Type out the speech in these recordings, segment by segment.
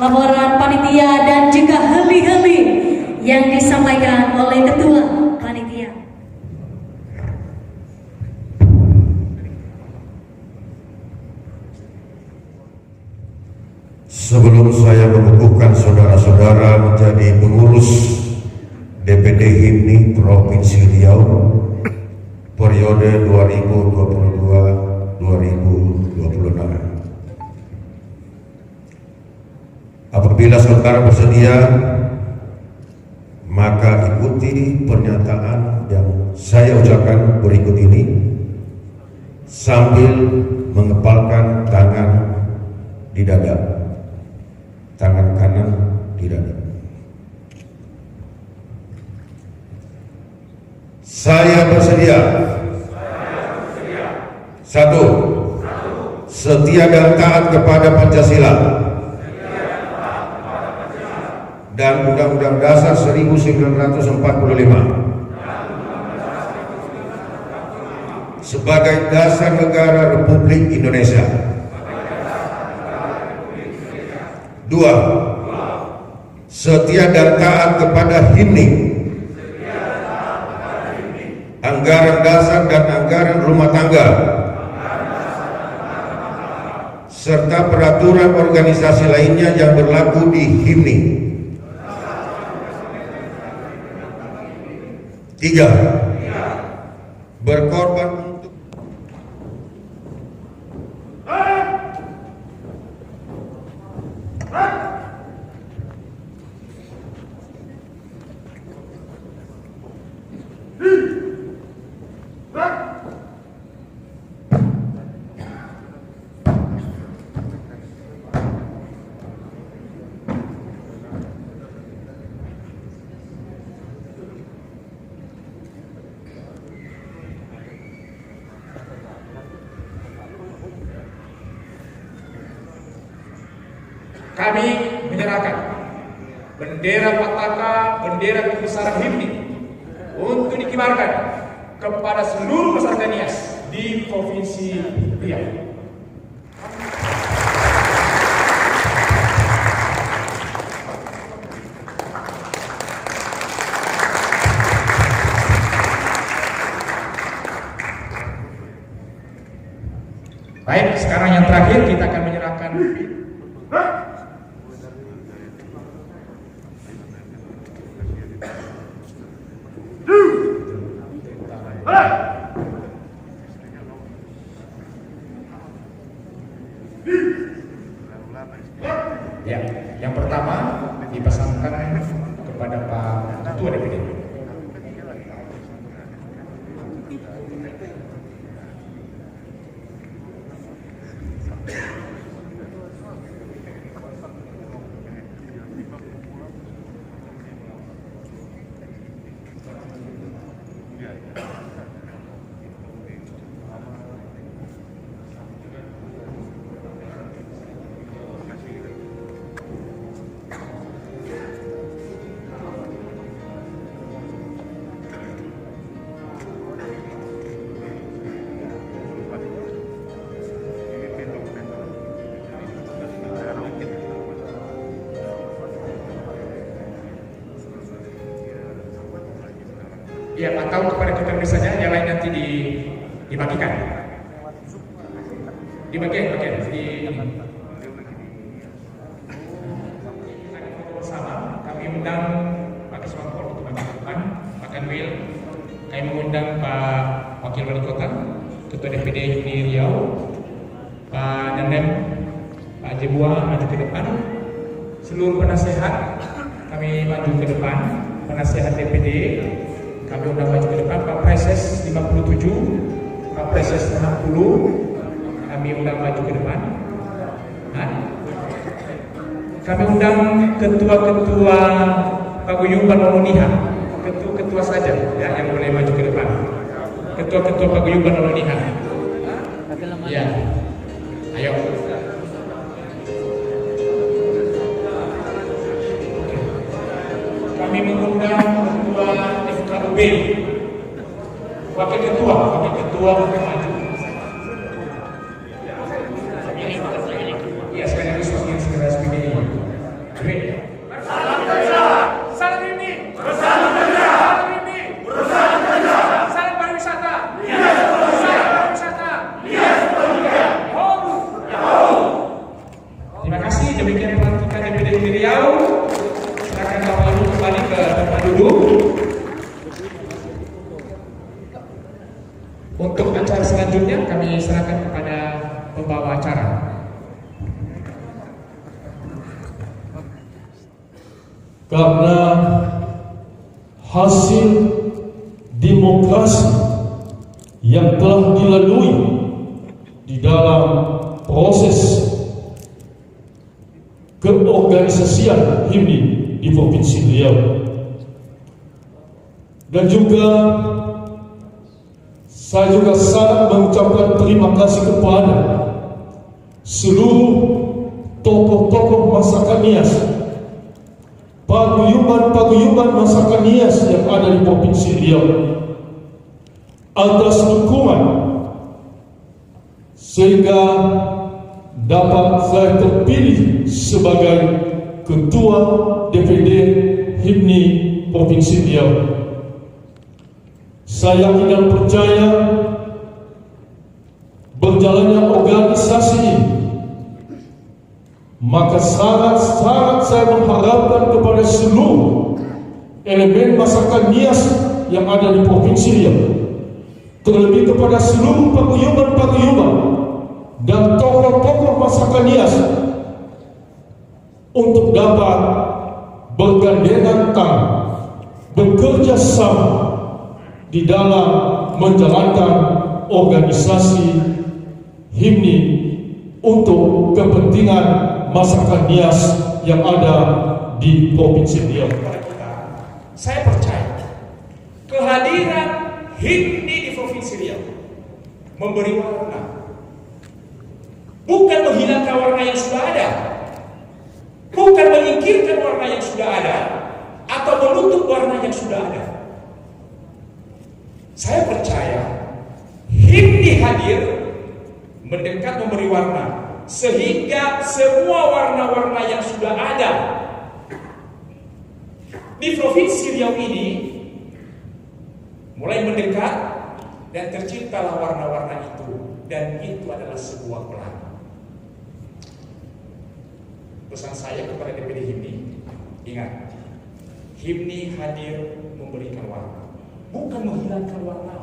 laporan panitia dan juga heli-heli yang disampaikan oleh ketua panitia. Sebelum saya mengukuhkan saudara-saudara menjadi pengurus DPD HIMNI Provinsi Riau periode 2022-2026. Apabila saudara bersedia, maka ikuti pernyataan yang saya ucapkan berikut ini sambil mengepalkan tangan di dada, tangan kanan di dada. Saya bersedia. Satu, setia dan taat kepada Pancasila dan Undang-Undang Dasar 1945 sebagai dasar negara Republik Indonesia. Dua, setia dan taat kepada HIMNI, anggaran dasar dan anggaran rumah tangga, serta peraturan organisasi lainnya yang berlaku di HIMNI. Tiga, berkorban untuk kami menyerahkan bendera Pataka, bendera kebesaran HIMNI untuk dikibarkan kepada seluruh masyarakat Nias di Provinsi Riau. Baik, sekarang yang terakhir kita akan menyerahkan ya, yang pertama dipasangkan kepada Pak Ketua DPD. Ya, atau kepada ketua saja, yang lain nanti dibagikan. Dibagikan di bersama. Kami undang Pak Kesbangpol untuk maju ke depan, Pak Kanwil. Kami mengundang Pak Wakil Wali Kota, Ketua DPD HIMNI Riau, Pak Dandem, Pak Jebua maju ke depan. Seluruh penasehat kami maju ke depan, penasehat DPD kami undang maju ke depan. Pak Preses 57, Pak Preses 60 kami undang maju ke depan. Kami undang ketua-ketua paguyuban Oloniha, ketua saja ya yang boleh maju ke depan. Ketua-ketua paguyuban Oloniha. Ya, ayo. Kami mengundang ketua FKUB, wakil ketua untuk maju. Ya, sekaligus wakil sekretaris PDI. Salam kerja, salam ini, salam kerja, salam ini, salam kerja, salam pariwisata, salam pariwisata, Terima kasih, demikian selanjutnya kami serahkan kepada pembawa acara. Karena hasil demokrasi yang telah dilalui di dalam proses keorganisasian HIMNI di Provinsi Riau, dan juga saya juga sangat mengucapkan terima kasih kepada seluruh tokoh-tokoh masyarakat Nias, paguyuban masyarakat Nias yang ada di Provinsi Riau atas dukungan sehingga dapat saya terpilih sebagai Ketua DPD HIMNI Provinsi Riau. Saya yakin dan percaya berjalannya organisasi ini, maka sangat saya mengharapkan kepada seluruh elemen masyarakat Nias yang ada di Provinsi Riau, terlebih kepada seluruh paguyuban dan tokoh-tokoh masyarakat Nias untuk dapat bergandengan tangan, bekerja sama di dalam menjalankan organisasi HIMNI untuk kepentingan masyarakat Nias yang ada di Provinsi Riau. Saya percaya kehadiran HIMNI di Provinsi Riau memberi warna, bukan menghilangkan warna yang sudah ada, bukan menyingkirkan warna yang sudah ada atau menutup warna yang sudah ada. Saya percaya HIMNI hadir mendekat memberi warna, sehingga semua warna-warna yang sudah ada di Provinsi Riau ini mulai mendekat dan terciptalah warna-warna itu, dan itu adalah sebuah pelan. Pesan saya kepada DPD HIMNI, ingat, HIMNI hadir memberikan warna, bukan menghilangkan warna,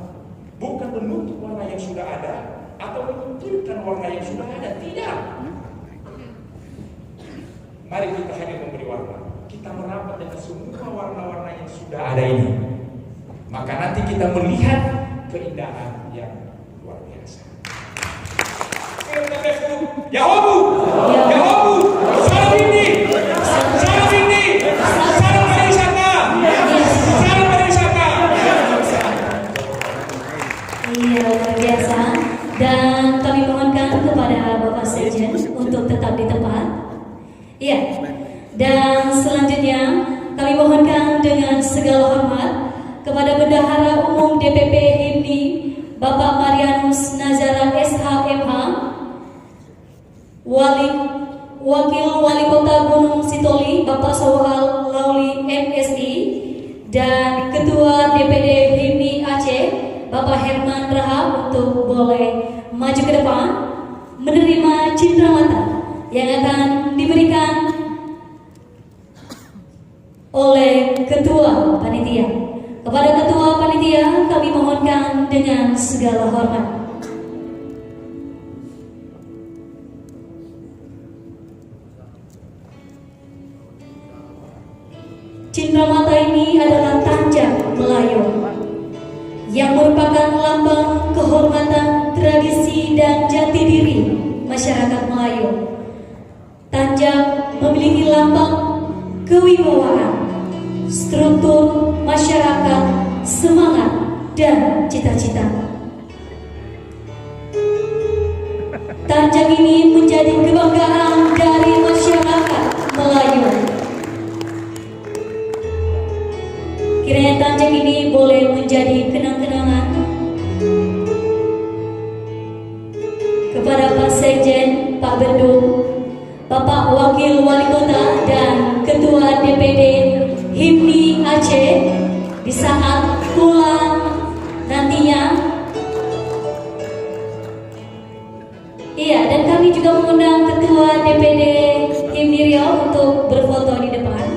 bukan menutup warna yang sudah ada atau menyingkirkan warna yang sudah ada. Tidak. Mari kita hadir memberi warna. Kita merapat dengan semua warna-warna yang sudah ada ini. Maka nanti kita melihat keindahan yang luar biasa. Yahobu, Yahobu, salam ini, salam pariwisata, salam pariwisata. Iya, luar biasa. Dan kami mohonkan kepada Bapak Sekjen untuk tetap di tempat. Iya. Dan selanjutnya kami mohonkan dengan segala hormat kepada Bendahara Umum DPP HIMNI Bapak Marianus Nazara SHMH, Wakil Wali Kota Gunung Sitoli Bapak Sohal Lauli MSI, dan Ketua DPD HIMNI Aceh Bapak Herman Rahab untuk boleh maju ke depan menerima cindramata yang akan diberikan oleh Ketua Panitia. Kepada Ketua Panitia kami mohonkan dengan segala hormat. Cindramata ini adalah Tanjak Melayu yang merupakan lambang kehormatan, tradisi, dan jati diri masyarakat Melayu. Tanjak memiliki lambang kewibawaan, struktur masyarakat, semangat, dan cita-cita. Tanjak ini menjadi kebanggaan dari masyarakat Melayu. Kiranya Tanjak ini boleh menjadi kenang-kenangan kepada Pak Sekjen, Pak Bendung, Bapak Wakil Wali Kota, dan Ketua DPD HIMNI Aceh di saat pulang nantinya. Iya, dan kami juga mengundang Ketua DPD HIMNI Riau untuk berfoto di depan.